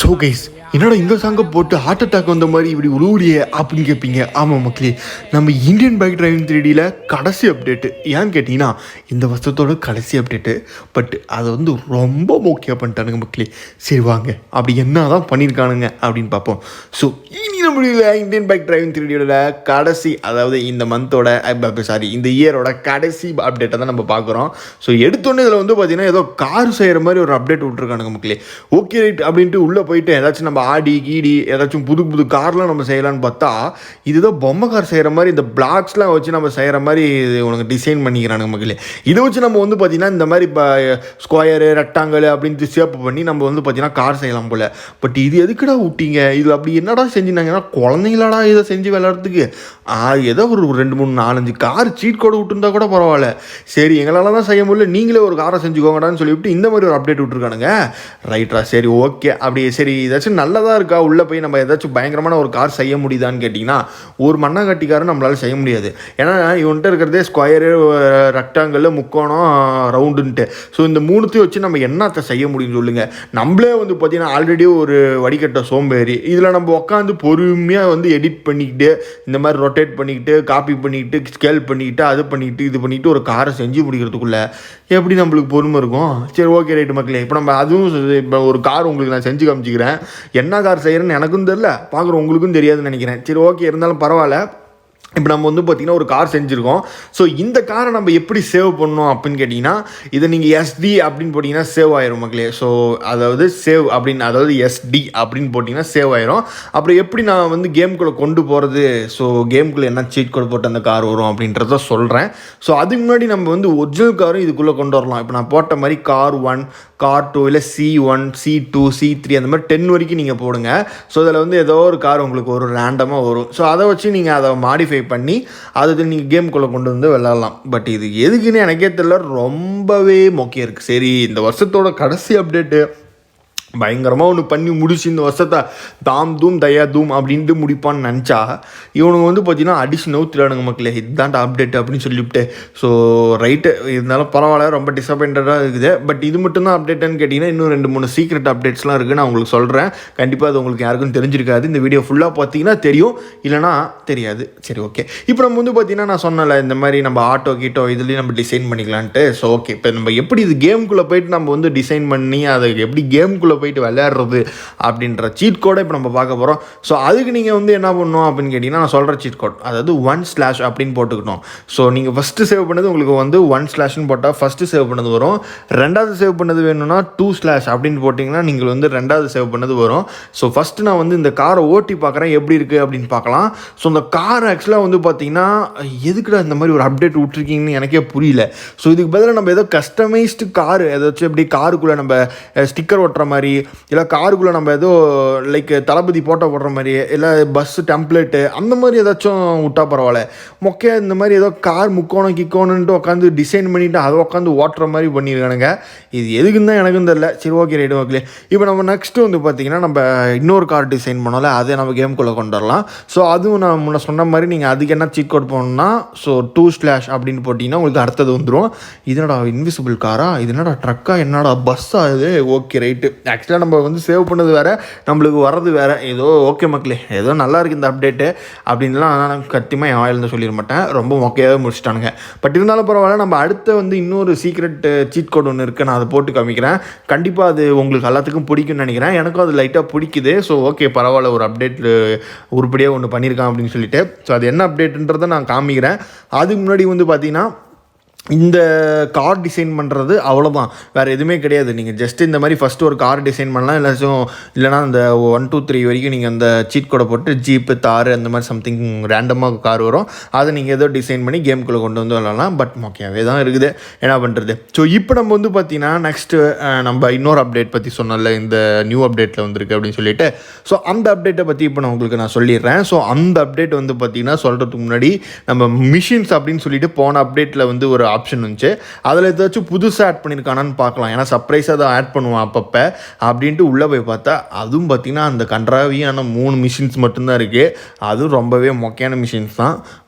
So guys என்னடா இந்த சாங்கை போட்டு ஹார்ட் அட்டாக் வந்த மாதிரி இப்படி உழுவுறியே அப்படின்னு கேட்பீங்க. ஆமாம் மக்களே, நம்ம இந்தியன் பைக் டிரைவிங் 3Dயில் கடைசி அப்டேட்டு ஏன்னு கேட்டிங்கன்னா இந்த வருஷத்தோட கடைசி அப்டேட்டு. பட் அதை வந்து ரொம்ப மோக்கியாக பண்ணிட்டானுங்க மக்களே. சரி வாங்க அப்படி என்ன தான் பண்ணியிருக்கானுங்க அப்படின்னு பார்ப்போம். ஸோ இனி நம்மளுடைய இந்தியன் பைக் டிரைவிங் 3Dயோட கடைசி, அதாவது இந்த மந்தோட இந்த இயரோட கடைசி அப்டேட்டை தான் நம்ம பார்க்குறோம். ஸோ எடுத்தோன்னே இதில் வந்து பார்த்திங்கன்னா ஏதோ கார் செய்கிற மாதிரி ஒரு அப்டேட் விட்ருக்கானுங்க மக்களே. ஓகே ரைட் அப்படின்ட்டு உள்ளே போயிட்டு ஏதாச்சும் நம்ம ஆடி கீடி ஏதாச்சும் புது புது கார்லாம் நம்ம செய்யலான்னு பார்த்தா இதுதான் பொம்மை கார் செய்கிற மாதிரி இந்த பிளாக்ஸ்லாம் வச்சு நம்ம செய்கிற மாதிரி உனக்கு டிசைன் பண்ணிக்கிறானுங்க மக்களே. இதை வச்சு நம்ம வந்து பார்த்திங்கன்னா இந்த மாதிரி இப்போ ஸ்கொயரு ரெக்டாங்கிள் அப்படின்ட்டு ஷேப் பண்ணி நம்ம வந்து பார்த்திங்கன்னா கார் செய்யலாம் போல். பட் இது எதுக்குடா விட்டீங்க? இது அப்படி என்னடா செஞ்சுருந்தாங்கன்னா குழந்தைங்களாடா இதை செஞ்சு விளையாடுறதுக்கு ஏதோ ஒரு 2-3-4-5 கார் சீட் கோடு விட்டுருந்தா கூட பரவாயில்ல. சரி எங்களால் தான் செய்ய முடியல, நீங்களே ஒரு காரை செஞ்சுக்கோங்கடான்னு சொல்லிவிட்டு இந்த மாதிரி ஒரு அப்டேட் விட்டுருக்கானுங்க. ரைட்ரா, சரி ஓகே. அப்படி சரி ஏதாச்சும் நல்லதாக இருக்கா? உள்ளே போய் நம்ம ஏதாச்சும் பயங்கரமான ஒரு கார் செய்ய முடியுதான்னு கேட்டிங்கன்னா ஒரு மண்ணாங்கட்டிக்காரன் நம்மளால் செய்ய முடியாது. ஏன்னா இவன்ட்டு இருக்கிறதே ஸ்கொயரு ரெக்டாங்கிள் முக்கோணம் ரவுண்டுன்ட்டு. ஸோ இந்த மூணுத்தையும் வச்சு நம்ம என்னத்தை செய்ய முடியும்னு சொல்லுங்கள். நம்மளே வந்து பார்த்திங்கன்னா ஆல்ரெடி ஒரு வடிகட்ட சோம்பேறி. இதில் நம்ம உட்காந்து பொறுமையாக வந்து எடிட் பண்ணிக்கிட்டு இந்த மாதிரி ரொட்டேட் பண்ணிக்கிட்டு காப்பி பண்ணிக்கிட்டு ஸ்கேல் பண்ணிக்கிட்டு அது பண்ணிக்கிட்டு இது பண்ணிக்கிட்டு ஒரு காரை செஞ்சு முடிக்கிறதுக்குள்ளே எப்படி நம்மளுக்கு பொறுமை இருக்கும்? சரி ஓகே ரைட்டு மக்களே, இப்போ நம்ம அதுவும் இப்போ ஒரு கார் உங்களுக்கு நான் செஞ்சு காமிச்சிக்கிறேன். என்ன கார் செய்கிறேன்னு எனக்கும் தெரில, பார்க்குற உங்களுக்கும் தெரியாதுன்னு நினைக்கிறேன். சரி ஓகே, இருந்தாலும் பரவாயில்ல. இப்போ நம்ம வந்து பார்த்திங்கன்னா ஒரு கார் செஞ்சுருக்கோம். ஸோ இந்த காரை நம்ம எப்படி சேவ் பண்ணோம் அப்படின்னு கேட்டிங்கன்னா இதை நீங்கள் SD அப்படின்னு போட்டிங்கன்னா சேவ் ஆயிரும் மக்களே. ஸோ அதாவது சேவ் அப்படின்னு, அதாவது SD அப்படின்னு போட்டிங்கன்னா சேவ் ஆயிரும். அப்புறம் எப்படி நான் வந்து கேம்குள்ளே கொண்டு போகிறது, ஸோ கேம்குள்ளே என்ன சீட் கோட் போட்டு அந்த கார் வரும் அப்படின்றத சொல்கிறேன். ஸோ அதுக்கு முன்னாடி நம்ம வந்து ஒரிஜினல் காரும் இதுக்குள்ளே கொண்டு வரலாம். இப்போ நான் போட்ட மாதிரி கார் 1 கார் 2 இல்லை C1 C2 C3 அந்த மாதிரி 10 வரைக்கும் நீங்கள் போடுங்க. ஸோ அதில் வந்து ஏதோ ஒரு கார் உங்களுக்கு ஒரு ரேண்டமாக வரும். ஸோ அதை வச்சு நீங்கள் அதை மாடிஃபை பண்ணி அதை நீங்கள் கேம்குள்ளே கொண்டு வந்து விளையாடலாம். பட் இது எதுக்குன்னு எனக்கே தெரியல, ரொம்பவே மொக்கையாக இருக்குது. சரி இந்த வருஷத்தோட கடைசி அப்டேட்டு பயங்கரமாக ஒன்று பண்ணி முடிச்சு இந்த வருஷத்தை தாம் தூம் தயா தூம் அப்படின்ட்டு முடிப்பான்னு நினச்சா இவனுங்க வந்து பார்த்தீங்கன்னா அடிஷன் ஊற்றிடானுங்க மக்களே. இதுதான்டா அப்டேட் அப்படின்னு சொல்லிவிட்டு. ஸோ ரைட்டு, இருந்தாலும் பரவாயில்ல, ரொம்ப டிசப்பாயிண்டடாக இருக்குது. பட் இது மட்டும்தான் அப்டேட்டுன்னு கேட்டிங்கன்னா இன்னும் 2-3 சீக்ரெட் அப்டேட்ஸ்லாம் இருக்குது, நான் உங்களுக்கு சொல்கிறேன். கண்டிப்பாக அது உங்களுக்கு யாருக்கும் தெரிஞ்சிருக்காது. இந்த வீடியோ ஃபுல்லாக பார்த்தீங்கன்னா தெரியும், இல்லைனா தெரியாது. சரி ஓகே, இப்போ நம்ம வந்து பார்த்தீங்கன்னா நான் சொன்னல இந்த மாதிரி நம்ம ஆட்டோ கீட்டோ இதுலேயும் நம்ம டிசைன் பண்ணிக்கலான்ட்டு. ஸோ ஓகே, இப்போ நம்ம எப்படி இது கேமுக்குள்ளே போயிட்டு நம்ம வந்து டிசைன் பண்ணி அதை எப்படி கேமுக்குள்ளே போயிட்டு விளையாடுறது அப்படின்ற சீட் கோடை இப்போ நம்ம பார்க்க போகிறோம். ஸோ அதுக்கு நீங்கள் வந்து என்ன பண்ணணும் அப்படின்னு கேட்டிங்கன்னா நான் சொல்கிற சீட் கோட், அதாவது 1/ அப்படின்னு போட்டுக்கணும். ஸோ நீங்கள் ஃபஸ்ட்டு சேவ் பண்ணது உங்களுக்கு வந்து 1/ போட்டால் ஃபஸ்ட்டு சேவ் பண்ணது வரும். ரெண்டாவது சேவ் பண்ணது வேணும்னா 2/ அப்படின்னு போட்டிங்கன்னா நீங்கள் வந்து ரெண்டாவது சேவ் பண்ணது வரும். ஸோ ஃபஸ்ட்டு நான் வந்து இந்த காரை ஓட்டி பார்க்குறேன் எப்படி இருக்குது அப்படின்னு பார்க்கலாம். ஸோ இந்த கார் ஆக்சுவலாக வந்து பார்த்திங்கன்னா எதுக்குடா இந்த மாதிரி ஒரு அப்டேட் விட்ருக்கீங்கன்னு எனக்கே புரியல. ஸோ இதுக்கு பதிலாக நம்ம ஏதோ கஸ்டமைஸ்டு கார் ஏதாச்சும் எப்படி காருக்குள்ளே நம்ம ஸ்டிக்கர் ஒட்டுற மாதிரி, இல்லை காருக்குள்ளே நம்ம ஏதோ லைக் தளபதி போட்டோ போடுற மாதிரி, இல்லை பஸ்ஸு டெம்ப்ளேட்டு அந்த மாதிரி ஏதாச்சும் விட்டா பரவாயில்ல. மொக்கையாக இந்த மாதிரி ஏதோ கார் முக்கோணம் கிக்கோணுன்ட்டு உட்காந்து டிசைன் பண்ணிவிட்டு அதை உட்காந்து ஓட்டுற மாதிரி பண்ணியிருக்கானுங்க. இது எதுக்குன்னு தான் எனக்கும் தெரில. சரி ஓகே ரைட்டு ஓகே. இப்போ நம்ம நெக்ஸ்ட்டு வந்து பார்த்திங்கன்னா நம்ம இன்னொரு கார் டிசைன் பண்ணோம்ல, அதை நம்ம கேமுக்குள்ளே கொண்டு வரலாம். ஸோ அதுவும் நான் முன்ன சொன்ன மாதிரி நீங்கள் அதுக்கு என்ன சீட் கோட் போகணுன்னா ஸோ 2/ அப்படின்னு போட்டிங்கன்னா உங்களுக்கு அடுத்தது வந்துடும். இது என்னடா இன்விசிபிள் காரா, இது என்னடா ட்ரக்கா, என்னடா பஸ்ஸா இது? Okay right. ஆக்சுவலாக நம்ம வந்து சேவ் பண்ணது வேறு, நம்மளுக்கு வர்றது வேறு. ஏதோ ஓகே மக்களே, ஏதோ நல்லா இருக்குது இந்த அப்டேட்டு அப்படின்லாம் நான் கத்தியமாக என் வாயிலிருந்து சொல்லிட மாட்டேன். ரொம்ப மொக்கையாகவே முடிச்சிட்டானுங்க. பட் இருந்தாலும் பரவாயில்ல, நம்ம அடுத்த வந்து இன்னொரு சீக்ரெட் சீட் கோட் ஒன்று இருக்குது, நான் அதை போட்டு காமிக்கிறேன். கண்டிப்பாக அது உங்களுக்கு எல்லாத்துக்கும் பிடிக்கும்னு நினைக்கிறேன். எனக்கும் அது லைட்டாக பிடிக்குது. ஸோ ஓகே பரவாயில்ல, ஒரு அப்டேட் உருப்படியாக ஒன்று பண்ணியிருக்கான் அப்படின்னு சொல்லிட்டு. ஸோ அது என்ன அப்டேட்டுன்றதை நான் காமிக்கிறேன். அதுக்கு முன்னாடி வந்து பார்த்திங்கன்னா இந்த கார் டிசைன் பண்ணுறது அவ்வளோதான், வேறு எதுவுமே கிடையாது. நீங்கள் ஜஸ்ட் இந்த மாதிரி ஃபஸ்ட்டு ஒரு கார் டிசைன் பண்ணலாம். இல்லைனா இந்த 1 2 3 வரைக்கும் நீங்கள் அந்த சீட் கோடை போட்டு ஜீப்பு தார் அந்த மாதிரி சம்திங் ரேண்டமாக கார் வரும், அதை நீங்கள் ஏதோ டிசைன் பண்ணி கேமுக்குள்ளே கொண்டு வந்து விளாட்லாம். பட் ஓகேவே தான் இருக்குது, என்ன பண்ணுறது. ஸோ இப்போ நம்ம வந்து பார்த்திங்கன்னா நெக்ஸ்ட்டு நம்ம இன்னொரு அப்டேட் பற்றி சொன்னல, இந்த நியூ அப்டேட்டில் வந்துருக்கு அப்படின்னு சொல்லிட்டு. ஸோ அந்த அப்டேட்டை பற்றி இப்போ நான் உங்களுக்கு நான் சொல்லிடுறேன். ஸோ அந்த அப்டேட் வந்து பார்த்திங்கன்னா சொல்கிறதுக்கு முன்னாடி நம்ம மிஷின்ஸ் அப்படின்னு சொல்லிட்டு போன அப்டேட்டில் வந்து ஒரு ஆப்ஷன் வந்துச்சு. அதில் ஏதாச்சும் புதுசாக ஆட் பண்ணியிருக்கானான்னு பார்க்கலாம், ஏன்னா சர்ப்ரைஸாக தான் ஆட் பண்ணுவான் அப்பப்போ அப்படின்ட்டு உள்ளே போய் பார்த்தா அதுவும் பார்த்திங்கன்னா அந்த கன்றாவியான 3 மிஷின்ஸ் மட்டும்தான் இருக்குது. அதுவும் ரொம்பவே மொக்கையான மிஷின்ஸ் தான்.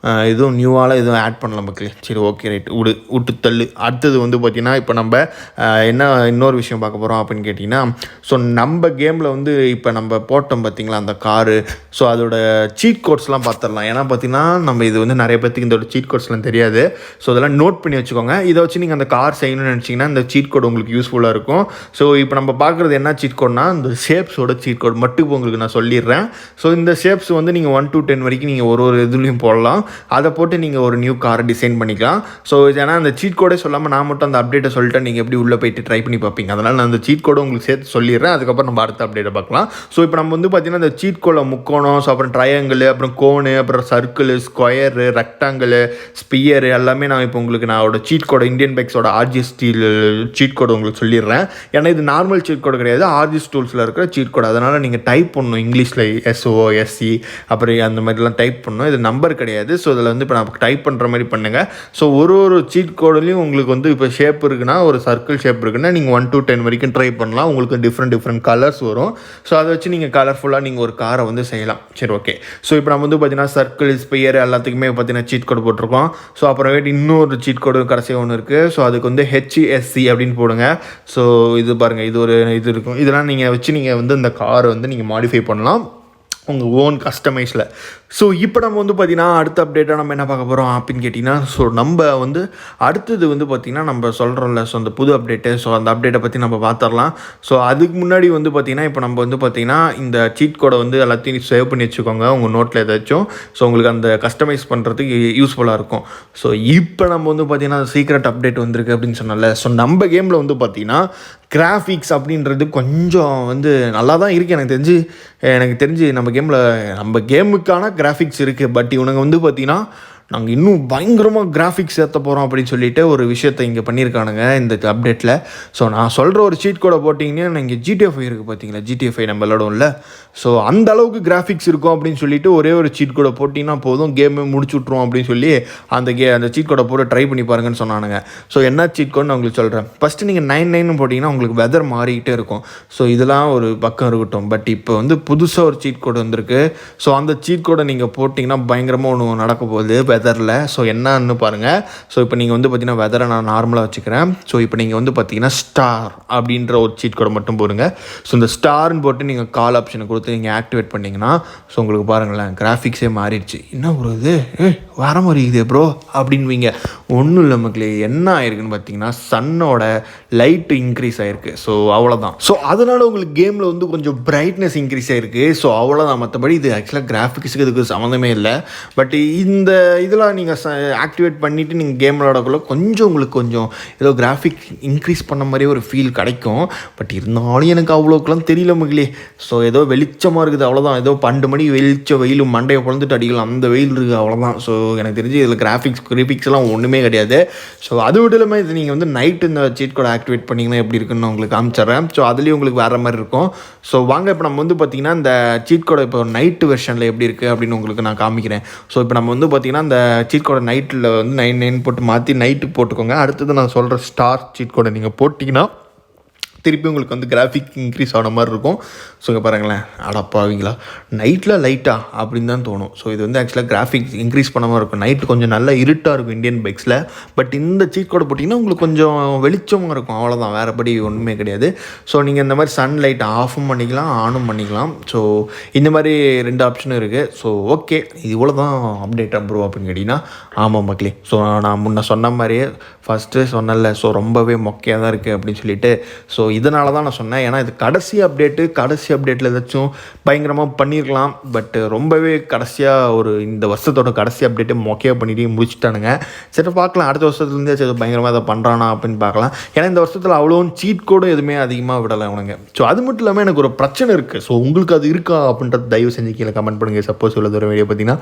எதுவும் நியூவால் எதுவும் ஆட் பண்ணலாம் மக்களே. சரி ஓகே ரைட், விட்டு தள்ளு. அடுத்தது வந்து பார்த்திங்கன்னா இப்போ நம்ம என்ன இன்னொரு விஷயம் பார்க்க போகிறோம் அப்படின்னு கேட்டிங்கன்னா, ஸோ நம்ம கேமில் வந்து இப்போ நம்ம போட்டோம் பார்த்திங்களா அந்த காரு, ஸோ அதோட சீட் கோட்ஸ்லாம் பார்த்துடலாம். ஏன்னா பார்த்திங்கன்னா நம்ம இது வந்து நிறைய பேருக்கு இதோட சீட் கோட்ஸ்லாம் தெரியாது. ஸோ அதெல்லாம் நோட் பண்ணி வச்சுக்கோங்க. இதை வச்சு நீங்கள் அந்த கார் செய்யணும்னு நினச்சிங்கன்னா இந்த சீட் கோட் உங்களுக்கு யூஸ்ஃபுல்லாக இருக்கும். ஸோ இப்போ நம்ம பார்க்குறது என்ன சீட் கோட்னா, இந்த ஷேப்ஸோட சீட் கோட் மட்டும் இப்போ உங்களுக்கு நான் சொல்லிடுறேன். ஸோ இந்த ஷேப்ஸ் வந்து நீங்கள் 1 to 10 வரைக்கும் நீங்கள் ஒரு இதுலேயும் போடலாம். அதை போட்டு நீங்கள் ஒரு நியூ காரை டிசைன் பண்ணிக்கலாம். ஸோ ஏன்னா அந்த சீட் கோடே சொல்லாமல் நான் மட்டும் அந்த அப்டேட்டை சொல்லிட்டேன், நீங்கள் எப்படி உள்ளே போயிட்டு ட்ரை பண்ணி பார்ப்பீங்க. அதனால் நான் அந்த சீட் கோடை உங்களுக்கு சேர்த்து சொல்லிடுறேன். அதுக்கப்புறம் நம்ம அடுத்த அப்டேட்டை பார்க்கலாம். ஸோ இப்போ நம்ம வந்து பார்த்திங்கன்னா இந்த சீட் கோடில் முக்கோணம், ஸோ அப்புறம் ட்ரையாங்கிள், அப்புறம் கோனு, அப்புறம் சர்க்கிள், ஸ்கொயரு, ரெக்டாங்கிள், ஸ்பியரு எல்லாமே நான் இப்போ உங்களுக்கு நான் சீட் கோடை இந்தியன் பைக்ஸோட RGST சீட் கோடு உங்களுக்கு சொல்லிடுறேன். ஏன்னா இது நார்மல் சீட் கோடு கிடையாது, RGS டூல்ஸில் இருக்கிற சீட் கோடு. அதனால் நீங்கள் டைப் பண்ணணும் இங்கிலீஷில் SOSC அப்புறம் அந்த மாதிரிலாம் டைப் பண்ணணும். இது நம்பர் கிடையாது. ஸோ இதில் வந்து இப்போ நான் டைப் பண்ணுற மாதிரி பண்ணுங்கள். ஸோ ஒரு சீட் கோடுலேயும் உங்களுக்கு வந்து இப்போ ஷேப் இருக்குன்னா, ஒரு சர்க்கிள் ஷேப் இருக்குன்னா நீங்கள் 1 to 10 வரைக்கும் ட்ரை பண்ணலாம். உங்களுக்கு டிஃப்ரெண்ட் கலர்ஸ் வரும். ஸோ அதை வச்சு நீங்கள் கலர்ஃபுல்லாக நீங்கள் ஒரு காரை வந்து செய்யலாம். சரி ஓகே. ஸோ இப்போ நம்ம வந்து பார்த்தீங்கன்னா சர்க்கிள், ஸ்பியர் எல்லாத்துக்குமே பார்த்தீங்கன்னா சீட் கோடு போட்டிருக்கோம். ஸோ அப்புறமேட்டு இன்னொரு சீட் கோடு கடைசியாக ஒன்று இருக்குது. ஸோ அதுக்கு வந்து HESC அப்படின்னு போடுங்க. ஸோ இது பாருங்கள், இது ஒரு இது இருக்கும். இதெல்லாம் நீங்கள் வச்சு நீங்கள் வந்து இந்த காரை வந்து நீங்கள் மாடிஃபை பண்ணலாம் உங்கள் ஓன் கஸ்டமைஸில். ஸோ இப்போ நம்ம வந்து பார்த்திங்கன்னா அடுத்த அப்டேட்டாக நம்ம என்ன பார்க்க போகிறோம் அப்படின்னு கேட்டிங்கன்னா, ஸோ நம்ம வந்து அடுத்தது வந்து பார்த்திங்கன்னா நம்ம சொல்கிறோம்ல, ஸோ அந்த புது அப்டேட்டு, ஸோ அந்த அப்டேட்டை பற்றி நம்ம பார்த்துடலாம். ஸோ அதுக்கு முன்னாடி வந்து பார்த்திங்கன்னா இப்போ நம்ம வந்து பார்த்திங்கன்னா இந்த சீட் கோடை வந்து எல்லாத்தையும் சேவ் பண்ணி வச்சுக்கோங்க உங்கள் நோட்டில் ஏதாச்சும். ஸோ உங்களுக்கு அந்த கஸ்டமைஸ் பண்ணுறதுக்கு யூஸ்ஃபுல்லாக இருக்கும். ஸோ இப்போ நம்ம வந்து பார்த்திங்கன்னா சீக்ரெட் அப்டேட் வந்திருக்கு அப்படின்னு சொன்னால, ஸோ நம்ம கேமில் வந்து பார்த்திங்கன்னா கிராஃபிக்ஸ் அப்படின்றது கொஞ்சம் வந்து நல்லா தான் இருக்குது. எனக்கு தெரிஞ்சு நம்ம கேமுக்கான கிராஃபிக்ஸ் இருக்குது. பட் இவனுங்க வந்து பார்த்திங்கன்னா நாங்கள் இன்னும் பயங்கரமாக கிராஃபிக்ஸ் ஏற்ற போகிறோம் அப்படின்னு சொல்லிட்டு ஒரு விஷயத்தை இங்கே பண்ணியிருக்கானுங்க இந்த அப்டேட்டில். ஸோ நான் சொல்கிற ஒரு சீட் கோடை போட்டிங்கன்னா இங்கே GTA 5 இருக்குது பார்த்தீங்களா, GTA 5 நம்ம விளாடும்ல, ஸோ அந்த அளவுக்கு கிராஃபிக்ஸ் இருக்கும் அப்படின்னு சொல்லிட்டு ஒரே ஒரு சீட் கோடை போட்டிங்கன்னா போதும், கேமே முடிச்சு விட்ருவோம் அப்படின்னு சொல்லி அந்த சீட் கோடை போட்டு ட்ரை பண்ணி பாருங்கன்னு சொன்னானுங்க. ஸோ என்ன சீட் கோட்னு நான் உங்களுக்கு சொல்கிறேன். ஃபஸ்ட்டு நீங்கள் 99 போட்டிங்கன்னா உங்களுக்கு வெதர் மாறிக்கிட்டே இருக்கும். ஸோ இதெல்லாம் ஒரு பக்கம் இருக்கட்டும். பட் இப்போ வந்து புதுசாக ஒரு சீட் கோடு வந்திருக்கு. ஸோ அந்த சீட் கோடை நீங்கள் போட்டிங்கன்னா பயங்கரமாக ஒன்று நடக்க போகுது வெதரில். ஸோ என்னன்னு பாருங்கள். ஸோ இப்போ நீங்கள் வந்து பார்த்தீங்கன்னா வெதரை நான் நார்மலாக வச்சுக்கிறேன். ஸோ இப்போ நீங்கள் வந்து பார்த்தீங்கன்னா ஸ்டார் அப்படின்ற ஒரு சீட் கோடை மட்டும் போடுங்க. ஸோ இந்த ஸ்டார்னு போட்டு நீங்கள் கால் ஆப்ஷனை கொடுத்து நீங்கள் ஆக்டிவேட் பண்ணிங்கன்னா ஸோ உங்களுக்கு பாருங்களேன் கிராஃபிக்ஸே மாறிடுச்சு. என்ன ஒரு இது வர மாதிரி இருக்குது ப்ரோ அப்படின்வீங்க. ஒன்றும் இல்லை மக்களே, என்ன ஆயிருக்குன்னு பார்த்தீங்கன்னா சன்னோட லைட்டு இன்க்ரீஸ் ஆகிருக்கு. ஸோ அவ்வளோதான். ஸோ அதனால் உங்களுக்கு கேமில் வந்து கொஞ்சம் பிரைட்னஸ் இன்க்ரீஸ் ஆகிருக்கு. ஸோ அவ்வளோதான். மற்றபடி இது ஆக்சுவலாக கிராஃபிக்ஸுக்கு இதுக்கு சம்மந்தமே இல்லை. பட் இந்த இதெல்லாம் நீங்கள் ஆக்டிவேட் பண்ணிவிட்டு நீங்கள் கேம் விளாடக்குள்ள உங்களுக்கு கொஞ்சம் ஏதோ கிராஃபிக் இன்க்ரீஸ் பண்ண மாதிரி ஒரு ஃபீல் கிடைக்கும். பட் இருந்தாலும் எனக்கு அவ்வளோக்கெல்லாம் தெரியல மக்களே. ஸோ ஏதோ வெளிச்சமாக இருக்குது அவ்வளோதான். ஏதோ 12 மணி வெயிலும் மண்டையை பொழுந்துட்டு அடிக்கலாம் அந்த வெயில் இருக்குது அவ்வளோதான். ஸோ எனக்கு தெரிஞ்சு இதில் கிராஃபிக்ஸ் எல்லாம் ஒன்றுமே கிடையாது. ஸோ அது விட்டு இல்லாமல் இது நீங்கள் வந்து நைட்டு இந்த சீட் கோடை ஆக்டிவேட் பண்ணிங்கன்னா எப்படி இருக்குன்னு உங்களுக்கு காமிச்சிட்றேன். ஸோ அதுலேயும் உங்களுக்கு வேறு மாதிரி இருக்கும். ஸோ வாங்க இப்போ நம்ம வந்து பார்த்திங்கன்னா இந்த சீட் கோடை இப்போ நைட்டு வெர்ஷனில் எப்படி இருக்குது அப்படின்னு உங்களுக்கு நான் காமிக்கிறேன். ஸோ இப்போ நம்ம வந்து பார்த்திங்கன்னா இந்த சீட் கோடை நைட்டில் வந்து 99 போட்டு மாற்றி நைட்டு போட்டுக்கோங்க. அடுத்தது நான் சொல்கிற ஸ்டார் சீட் கோடை நீங்கள் போட்டிங்கன்னா திருப்பி உங்களுக்கு வந்து கிராஃபிக் இன்க்ரீஸ் ஆன மாதிரி இருக்கும். ஸோ இங்கே பாருங்களேன், அடப்பாவீங்களா நைட்டில் லைட்டாக அப்படின்னு தான் தோணும். ஸோ இது வந்து ஆக்சுவலாக கிராஃபிக்ஸ் இன்க்ரீஸ் பண்ண மாதிரி இருக்கும். நைட்டு கொஞ்சம் நல்லா இருட்டாக இருக்கும் இந்தியன் பைக்ஸில். பட் இந்த சீட் கோடை போட்டிங்கன்னா உங்களுக்கு கொஞ்சம் வெளிச்சமாக இருக்கும் அவ்வளோதான், வேறுபடி ஒன்றுமே கிடையாது. ஸோ நீங்கள் இந்த மாதிரி சன் லைட் ஆஃபும் பண்ணிக்கலாம் ஆனும் பண்ணிக்கலாம். ஸோ இந்த மாதிரி 2 ஆப்ஷனும் இருக்குது. ஸோ ஓகே, இவ்வளோ தான் அப்டேட் ப்ரோ அப்படின்னு கேட்டிங்கன்னா ஆமாம் மக்களே. ஸோ நான் முன்ன சொன்ன மாதிரியே ஃபஸ்ட்டு சொன்னல, ஸோ ரொம்பவே மொக்கையாக தான் இருக்குது அப்படின்னு சொல்லிட்டு. ஸோ இதனால தான் நான் சொன்னேன். ஏன்னா இது கடைசி அப்டேட்டில் ஏதாச்சும் பயங்கரமாக பண்ணியிருக்கலாம். பட் ரொம்பவே கடைசியாக இந்த வருஷத்தோட கடைசி அப்டேட்டை மொக்கையாக பண்ணிட்டு முடிச்சுட்டானுங்க. சரி பார்க்கலாம், அடுத்த வருஷத்துலேருந்தே சரி பயங்கரமாக அதை பண்ணுறானா அப்படின்னு பார்க்கலாம். ஏன்னா இந்த வருஷத்தில் அவ்வளோ சீட் கோடும் எதுவுமே அதிகமாக விடலை உனங்க. ஸோ அது மட்டும் இல்லாமல் எனக்கு ஒரு பிரச்சனை இருக்குது. ஸோ உங்களுக்கு அது இருக்கா அப்படின்றது தயவு செஞ்சு கீழே கமெண்ட் பண்ணுங்கள். சப்போஸ் உள்ள ஒரு வீடியோ பார்த்தீங்கன்னா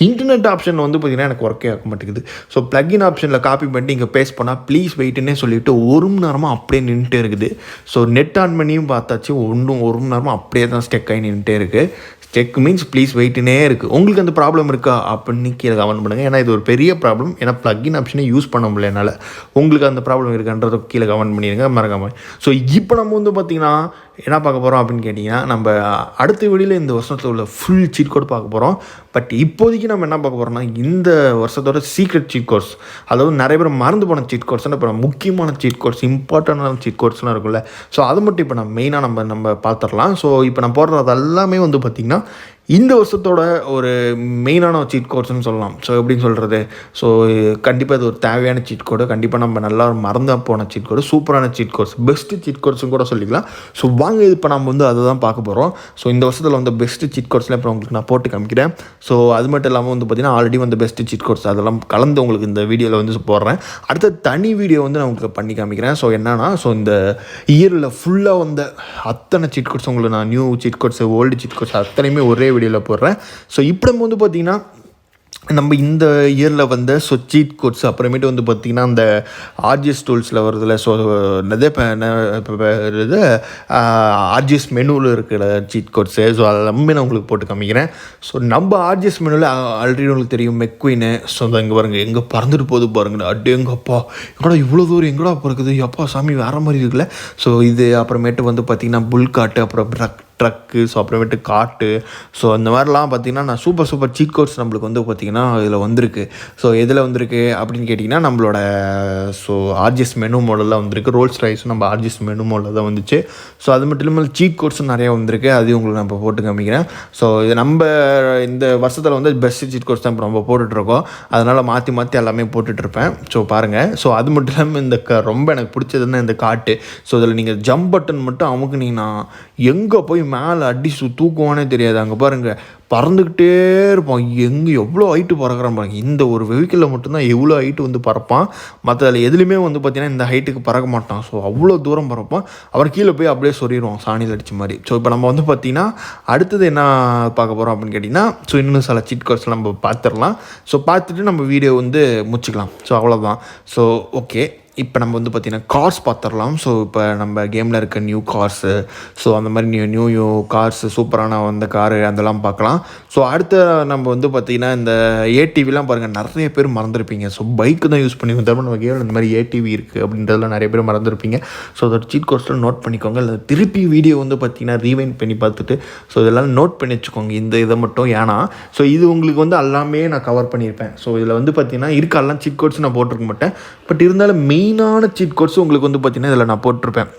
இன்டர்நெட் ஆப்ஷன் வந்து பார்த்திங்கன்னா எனக்கு ஒர்க்கே ஆக மாட்டேங்குது. ஸோ ப்ளக்இன் ஆப்ஷனில் காப்பி பண்ணிட்டு இங்கே பேஸ்ட் பண்ணால் ப்ளீஸ் வெயிட்டுன்னே சொல்லிவிட்டு 1 மணி நேரமாக அப்படியே நின்றுட்டே இருக்குது. ஸோ நெட் ஆன் பண்ணியும் பார்த்தாச்சு, ஒரு மணி நேரமாக அப்படியே தான் ஸ்டெக் ஆகி நின்றுட்டே இருக்குது. ஸ்டெக் மீன்ஸ் ப்ளீஸ் வெயிட்டுனே இருக்குது. உங்களுக்கு அந்த ப்ராப்ளம் இருக்கா அப்படின்னு கீழே கமெண்ட் பண்ணுங்கள். ஏன்னா இது ஒரு பெரிய ப்ராப்ளம். ஏன்னா ப்ளக்இன் ஆப்ஷனே யூஸ் பண்ண முடியல என்னால். உங்களுக்கு அந்த ப்ராப்ளம் இருக்கான்றதை கீழே கமெண்ட் பண்ணிடுங்க மறக்காமல். ஸோ இப்போ நம்ம வந்து பார்த்திங்கன்னா என்ன பார்க்க போகிறோம் அப்படின்னு கேட்டிங்கன்னா, நம்ம அடுத்த வீடியோவில் இந்த வருஷத்தில் உள்ள ஃபுல் சீட் கோட் பார்க்க போகிறோம். பட் இப்போதைக்கு நம்ம என்ன பார்க்க போகிறோம்னா, இந்த வருஷத்தோட சீக்ரெட் சீட் கோர்ஸ், அதாவது நிறைய பேர் மறந்து போன சீட் கோர்ஸ்னால் இப்போ முக்கியமான சீட் கோர்ஸ், இம்பார்ட்டண்டான சீட் கோர்ஸ்லாம் இருக்குல்ல. ஸோ அதை மட்டும் இப்போ மெயினாக நம்ம பார்த்துடலாம். ஸோ இப்போ நான் போடுறது எல்லாமே வந்து பார்த்திங்கன்னா இந்த வருஷத்தோட ஒரு மெயினான சீட் கோட்ஸ்னு சொல்லலாம். ஸோ எப்படின்னு சொல்கிறது, ஸோ கண்டிப்பாக இது ஒரு தேவையான சீட் கோடு, கண்டிப்பாக நம்ம நல்லா மறந்து போன சீட் கோடு, சூப்பரான சீட் கோர்ஸ், பெஸ்ட்டு சீட் கோர்ஸ்னு கூட சொல்லிக்கலாம். ஸோ வாங்க இப்போ நம்ம வந்து அதை தான் பார்க்க போகிறோம். ஸோ இந்த வருஷத்தில் வந்து பெஸ்ட்டு சீட் கோர்ஸ்லாம் இப்போ உங்களுக்கு நான் போட்டு காமிக்கிறேன். ஸோ அது மட்டும் இல்லாமல் வந்து பார்த்திங்கன்னா ஆல்ரெடி வந்து பெஸ்ட்டு சீட் கோர்ஸ் அதெல்லாம் கலந்து உங்களுக்கு இந்த வீடியோவில் வந்து போடுறேன். அடுத்த தனி வீடியோ வந்து நான் உங்களுக்கு பண்ணி காமிக்கிறேன். ஸோ என்னன்னா, ஸோ இந்த இயரில் ஃபுல்லாக வந்த அத்தனை சீட் கோர்ஸ் உங்களுக்கு நான் new sheet course, old sheet course அத்தனையுமே ஒரே வீடியோவில் போடுறேன். ஸோ இப்போ நம்ம வந்து பார்த்திங்கன்னா நம்ம இந்த இயரில் வந்த சீட் கோட்ஸ், அப்புறமேட்டு வந்து பார்த்திங்கன்னா அந்த ஆர்ஜிஎஸ் டூல்ஸில் வருதுல. ஸோ நிறைய இது ஆர்ஜிஎஸ் மெனுவில் இருக்கிற சீட் கோட்ஸு. ஸோ அதெல்லாமே நான் உங்களுக்கு போட்டு காமிக்கிறேன். ஸோ நம்ம ஆர்ஜிஎஸ் மெனுவில் ஆல்ரெடி உங்களுக்கு தெரியும் மெக்வீனு. ஸோ அந்த இங்கே பாருங்கள் எங்கே பறந்துட்டு போகுது பாருங்கள். எங்கப்பா எங்கடா இவ்வளோ தூரம் எங்கடா பிறக்குது, அப்பா சாமி வேறு மாதிரி இருக்குல்ல. ஸோ இது அப்புறமேட்டு வந்து பார்த்திங்கன்னா புல்காட்டு, அப்புறம் ட்ரக்கு, ஸோ அப்புறமேட்டு காட்டு. ஸோ அந்த மாதிரிலாம் பார்த்திங்கன்னா நான் சூப்பர் சீட் கோட்ஸ் நம்மளுக்கு வந்து பார்த்திங்கன்னா இதில் வந்திருக்கு. ஸோ எதில் வந்திருக்கு அப்படின்னு கேட்டிங்கன்னா நம்மளோட ஸோ ஆர்ஜிஎஸ் மெனு மாடலில் வந்திருக்கு. ரோல்ஸ் ராய்ஸும் நம்ம ஆர்ஜிஎஸ் மெனு மாடலில் தான் வந்துச்சு. ஸோ அது மட்டும் இல்லாமல் சீட் கோட்ஸும் நிறையா வந்திருக்கு. அதையும் உங்களுக்கு நான் இப்போ போட்டு காமிக்கிறேன். ஸோ இது நம்ம இந்த வருஷத்தில் வந்து பெஸ்ட் சீட் கோட்ஸ் தான் இப்போ நம்ம போட்டுட்ருக்கோம். அதனால் மாற்றி எல்லாமே போட்டுட்ருப்பேன். ஸோ பாருங்கள். ஸோ அது மட்டும் இல்லாமல் இந்த ரொம்ப எனக்கு பிடிச்சதுன்னா இந்த காட்டு. ஸோ இதில் நீங்கள் ஜம்ப் பட்டன் மட்டும் அமுக்குனீங்கன்னா எங்கே போய் மேலே அடிச்சு தூக்குவானே தெரியாது. அங்கே பாருங்கள் பறந்துக்கிட்டே இருப்பான். எவ்வளோ ஹைட்டு பறக்கிறான் பாருங்கள். இந்த ஒரு வெஹிக்கிளில் மட்டும்தான் எவ்வளோ ஹைட்டு வந்து பறப்பான். மற்ற அதில் எதுலேயுமே வந்து பார்த்திங்கன்னா இந்த ஹைட்டுக்கு பறக்க மாட்டான். ஸோ அவ்வளோ தூரம் பறப்பான். அவர் கீழே போய் அப்படியே சொறிடுவான் சாணியில் அடித்த மாதிரி. ஸோ இப்போ நம்ம வந்து பார்த்திங்கன்னா அடுத்தது என்ன பார்க்க போகிறோம் அப்படின்னு கேட்டிங்கன்னா, ஸோ இன்னும் சில சீட் கோர்ஸ் நம்ம பார்த்துடலாம். ஸோ பார்த்துட்டு நம்ம வீடியோ வந்து முடிச்சுக்கலாம். ஸோ அவ்வளோதான். ஸோ ஓகே, இப்போ நம்ம வந்து பார்த்திங்கன்னா கார்ஸ் பார்த்துடலாம். ஸோ இப்போ நம்ம கேமில் இருக்க நியூ கார்ஸு, ஸோ அந்த மாதிரி நியூ கார்ஸு, சூப்பரான அந்த காரு அதெல்லாம் பார்க்கலாம். ஸோ அடுத்த நம்ம வந்து பார்த்திங்கன்னா இந்த ஏடிவிலாம் பாருங்கள் நிறைய பேர் மறந்துருப்பீங்க. ஸோ பைக்கு தான் யூஸ் பண்ணிக்கோங்க. தவிர நம்ம கேமில் இந்த மாதிரி ஏடிவி இருக்குது அப்படின்றதுலாம் நிறைய பேர் மறந்துருப்பீங்க. ஸோ அதோட சீட் கோர்ஸில் நோட் பண்ணிக்கோங்க. இல்லை திருப்பி வீடியோ வந்து பார்த்திங்கன்னா ரீவைண்ட் பண்ணி பார்த்துட்டு ஸோ இதெல்லாம் நோட் பண்ணி வச்சுக்கோங்க இந்த இதை மட்டும். ஏன்னா ஸோ இது உங்களுக்கு வந்து எல்லாமே நான் கவர் பண்ணியிருப்பேன். ஸோ இதில் வந்து பார்த்திங்கன்னா எல்லாம் சீட் கோர்ஸ் நான் போட்டிருக்க மாட்டேன். பட் இருந்தாலும் மெயினான சீட் கோர்ஸ் உங்களுக்கு வந்து பார்த்திங்கன்னா இதில் நான் போட்டிருப்பேன்.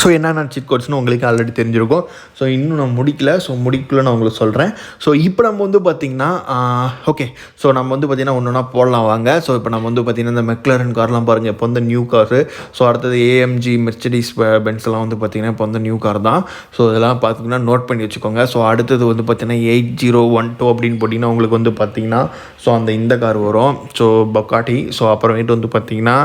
ஸோ என்னென்ன சீட் கோட்ஸ்னு உங்களுக்கு ஆல்ரெடி தெரிஞ்சிருக்கும். ஸோ இன்னும் நான் முடிக்கல. ஸோ முடிக்கல நான் உங்களுக்கு சொல்கிறேன். ஸோ இப்போ நம்ம வந்து பார்த்திங்கன்னா ஓகே, ஸோ நம்ம வந்து பார்த்திங்கன்னா ஒன்று ஒன்றா போடலாம் வாங்க. ஸோ இப்போ நம்ம வந்து பார்த்திங்கன்னா இந்த மெக்லரன் கார்லாம் பாருங்கள் இப்போ வந்து நியூ காரு. ஸோ அடுத்தது ஏஎம்ஜி மெர்சிடிஸ் பென்ஸ்லாம் வந்து பார்த்திங்கன்னா இப்போ வந்து நியூ கார் தான். ஸோ இதெல்லாம் பார்த்திங்கன்னா நோட் பண்ணி வச்சுக்கோங்க. ஸோ அடுத்தது வந்து பார்த்திங்கன்னா 8012 அப்படின்னு போட்டிங்கன்னா உங்களுக்கு வந்து பார்த்திங்கன்னா ஸோ இந்த கார் வரும். ஸோ பக்காட்டி. ஸோ அப்புறமேட்டு வந்து பார்த்திங்கன்னா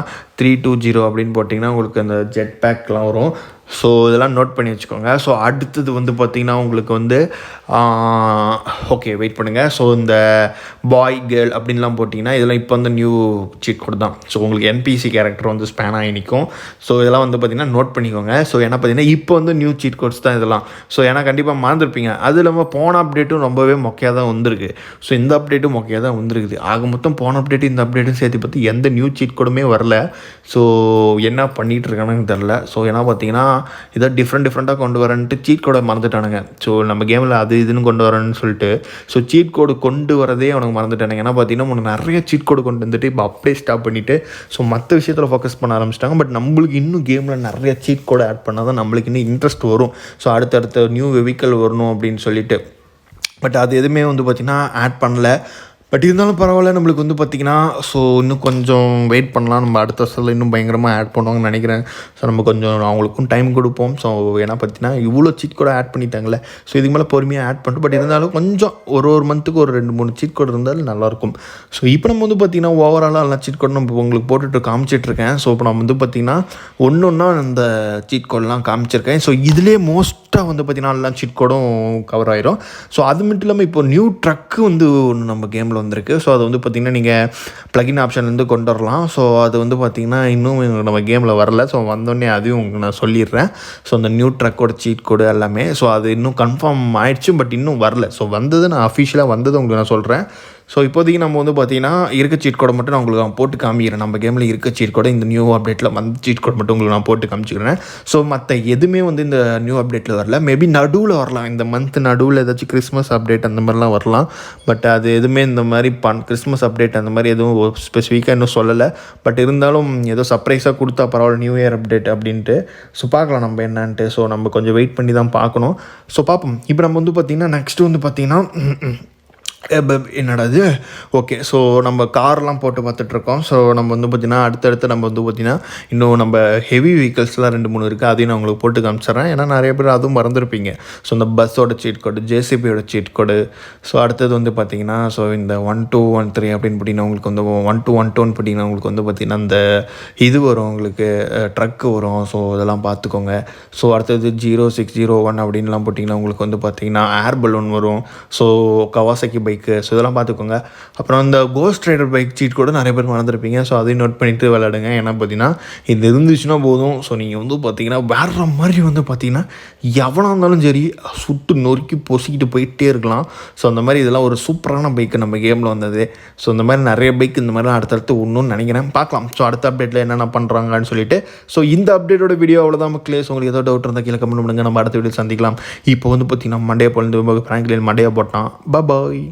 320 அப்படின்னு போட்டிங்கன்னா உங்களுக்கு அந்த ஜெட் பேக்லாம் வரும். ஸோ இதெல்லாம் நோட் பண்ணி வச்சுக்கோங்க. ஸோ அடுத்தது வந்து பார்த்திங்கன்னா உங்களுக்கு வந்து ஓகே வெயிட் பண்ணுங்கள். ஸோ இந்த பாய் கேர்ள் அப்படின்லாம் போட்டிங்கன்னா இதெல்லாம் இப்போ வந்து நியூ சீட் கோட் தான். ஸோ உங்களுக்கு என்பிசி கேரக்டர் வந்து ஸ்பேன் ஆகி நிற்கும். ஸோ இதெல்லாம் வந்து பார்த்திங்கன்னா நோட் பண்ணிக்கோங்க. ஸோ ஏன்னா பார்த்திங்கன்னா இப்போ வந்து நியூ சீட் கோட்ஸ் தான் இதெல்லாம். ஸோ ஏன்னா கண்டிப்பாக மறந்துருப்பீங்க. அது இல்லாமல் போன அப்டேட்டும் ரொம்பவே மொக்கையாக தான் வந்திருக்கு. ஸோ இந்த அப்டேட்டும் மொக்கையாக தான் வந்துருக்குது. ஆக மொத்தம் போன அப்டேட்டு இந்த அப்டேட்டும் சேர்த்து பார்த்து எந்த நியூ சீட் கோடுமே வரல. ஸோ என்ன பண்ணிகிட்டு இருக்கானுன்னு தெரில. ஸோ ஏன்னா பார்த்திங்கன்னா இதை டிஃப்ரெண்ட்டாக கொண்டு வரேன்ட்டு சீட் கோடை மறந்துட்டானுங்க. ஸோ நம்ம கேமில் அது இதுன்னு கொண்டு வரேன்னு சொல்லிட்டு ஸோ சீட் கோடு கொண்டு வரதே அவனுக்கு மறந்துட்டானுங்க. ஏன்னா பார்த்தீங்கன்னா உனக்கு நிறைய சீட் கோடு கொண்டு வந்துட்டு இப்போ அப்படியே ஸ்டாப் பண்ணிவிட்டு ஸோ மற்ற விஷயத்தில் ஃபோக்கஸ் பண்ண ஆரம்பிச்சிட்டாங்க. பட் நம்மளுக்கு இன்னும் கேமில் நிறைய சீட் கோடை ஆட் பண்ணால் தான் நம்மளுக்கு இன்னும் இன்ட்ரெஸ்ட் வரும். ஸோ அடுத்தடுத்த நியூ வெஹிக்கல் வரணும் அப்படின்னு சொல்லிட்டு. பட் அது எதுவுமே வந்து பார்த்திங்கன்னா ஆட் பண்ணல. பட் இருந்தாலும் பரவாயில்ல, நம்மளுக்கு வந்து பார்த்திங்கன்னா ஸோ இன்னும் கொஞ்சம் வெயிட் பண்ணலாம். நம்ம அடுத்த வருஷத்தில் இன்னும் பயங்கரமாக ஆட் பண்ணுவாங்கன்னு நினைக்கிறேன். ஸோ நம்ம கொஞ்சம் அவங்களுக்கும் டைம் கொடுப்போம். ஸோ ஏன்னா பார்த்திங்கன்னா இவ்வளோ சீட் கோடை ஆட் பண்ணிட்டாங்களே. ஸோ இதுக்கு மேலே பொறுமையாக ஆட் பண்ணிட்டு பட் இருந்தாலும் கொஞ்சம் ஒரு மந்த்துக்கு ஒரு 2-3 சீட் கோடு இருந்தாலும் நல்லாயிருக்கும். ஸோ இப்போ நம்ம வந்து பார்த்திங்கன்னா ஓவராலாக எல்லாம் சீட் கோடு நம்ம உங்களுக்கு போட்டுட்டு காமிச்சிட்ருக்கேன். ஸோ இப்போ நம்ம வந்து பார்த்திங்கன்னா ஒன்றா இந்த சீட் கோடெலாம் காமிச்சிருக்கேன். ஸோ இதிலே மோஸ்ட்டாக வந்து பார்த்திங்கன்னா எல்லாம் சீட் கோடும் கவர் ஆயிரும். ஸோ அது மட்டும் இல்லாமல் இப்போ நியூ ட்ரக்கு வந்து ஒன்று நம்ம கேமில் வந்திருக்கு. ஸோ அது வந்து பார்த்திங்கன்னா நீங்கள் ப்ளகின் ஆப்ஷன்லேருந்து கொண்டு வரலாம். ஸோ அது வந்து பார்த்திங்கன்னா இன்னும் நம்ம கேமில் வரல. ஸோ வந்தோடனே அதையும் உங்களுக்கு நான் சொல்லிடுறேன். ஸோ அந்த நியூ ட்ரக்கோட சீட் கோடு எல்லாமே ஸோ அது இன்னும் கன்ஃபார்ம் ஆயிடுச்சு, பட் இன்னும் வரல. ஸோ வந்தது நான் அஃபிஷியலாக வந்தது உங்களுக்கு நான் சொல்கிறேன். ஸோ இப்போதைக்கு நம்ம வந்து பார்த்திங்கன்னா இருக்க சீட் கோடை மட்டும் நான் உங்களுக்கு போட்டு காமிக்கிறேன். நம்ம கேமில் இருக்க சீட் கோடை இந்த நியூ அப்டேட்டில் வந்து சீட் கோட் மட்டும் உங்களுக்கு நான் போட்டு காமிச்சிக்கிறேன். ஸோ மற்ற எதுவுமே வந்து இந்த நியூ அப்டேட்டில் வரல. மேபி நடுவில் வரலாம், இந்த மந்த் நடுவில் ஏதாச்சும் கிறிஸ்மஸ் அப்டேட் அந்த மாதிரிலாம் வரலாம். பட் அது எதுவுமே இந்த மாதிரி கிறிஸ்மஸ் அப்டேட் அந்த மாதிரி எதுவும் ஸ்பெசிஃபிக்காக இன்னும் சொல்லலை. பட் இருந்தாலும் ஏதோ சர்ப்ரைஸாக கொடுத்தா பரவாயில்ல நியூ இயர் அப்டேட் அப்படின்ட்டு. ஸோ பார்க்கலாம் நம்ம என்னன்ட்டு. ஸோ நம்ம கொஞ்சம் வெயிட் பண்ணி தான் பார்க்கணும். ஸோ பார்ப்போம். இப்போ நம்ம வந்து பார்த்திங்கன்னா நெக்ஸ்ட்டு வந்து பார்த்திங்கன்னா என்னடா இது ஓகே. ஸோ நம்ம கார்லாம் போட்டு பார்த்துட்ருக்கோம். ஸோ நம்ம வந்து பார்த்திங்கன்னா அடுத்தடுத்து நம்ம வந்து பார்த்திங்கன்னா இன்னும் நம்ம ஹெவி வெஹிக்கல்ஸ்லாம் 2-3 இருக்குது. அதையும் நான் உங்களுக்கு போட்டு காமிச்சிட்றேன். ஏன்னா நிறைய பேர் அதுவும் மறந்துருப்பீங்க. ஸோ இந்த பஸ்ஸோட சீட் கோடு, ஜேசிபியோட சீட் கோடு. ஸோ அடுத்தது வந்து பார்த்திங்கன்னா ஸோ இந்த 1213 அப்படின்னு பார்த்தீங்கன்னா உங்களுக்கு வந்து 1212 பார்த்தீங்கன்னா உங்களுக்கு வந்து பார்த்திங்கன்னா இந்த இது வரும், உங்களுக்கு ட்ரக்கு வரும். ஸோ இதெல்லாம் பார்த்துக்கோங்க. ஸோ அடுத்தது 0601 அப்படின்லாம் போட்டிங்கன்னா உங்களுக்கு வந்து பார்த்திங்கன்னா ஏர் பலூன் வரும். So Kawasaki bike. ஸோ இதெல்லாம் பார்த்துக்கோங்க. அப்புறம் இந்த கோஸ்ட் ரைடர் பைக் சீட் கூட நிறைய பேர் மறந்துருப்பீங்க. ஸோ அதையும் நோட் பண்ணிவிட்டு விளையாடுங்க. ஏன்னா பார்த்தீங்கன்னா இது இருந்துச்சுன்னா போதும். ஸோ நீங்கள் வந்து பார்த்தீங்கன்னா வேறு மாதிரி வந்து பார்த்தீங்கன்னா எவனாக இருந்தாலும் சரி சுட்டு நொறுக்கி பொசிக்கிட்டு போயிட்டே இருக்கலாம். ஸோ அந்த மாதிரி இதெல்லாம் ஒரு சூப்பரான பைக்கு நம்ம கேமில் வந்தது. ஸோ இந்த மாதிரி நிறைய பைக் இந்த மாதிரிலாம் அடுத்தடுத்து ஒன்றுன்னு நினைக்கிறேன். பார்க்கலாம். ஸோ அடுத்த அப்டேட்டில் என்னென்ன பண்ணுறாங்கன்னு சொல்லிட்டு. ஸோ இந்த அப்டேட்டோட வீடியோ அவ்வளோதான் மக்களே. ஸோ உங்களுக்கு ஏதோ டவுட் இருந்தால் கீழே கமெண்ட் பண்ணுங்கள். நம்ம அடுத்த வீடியோ சந்திக்கலாம். இப்போ வந்து பார்த்தீங்கன்னா மண்டையை பொழுது ஃப்ராங்க்லின் மண்டையை போட்டான். பாய்.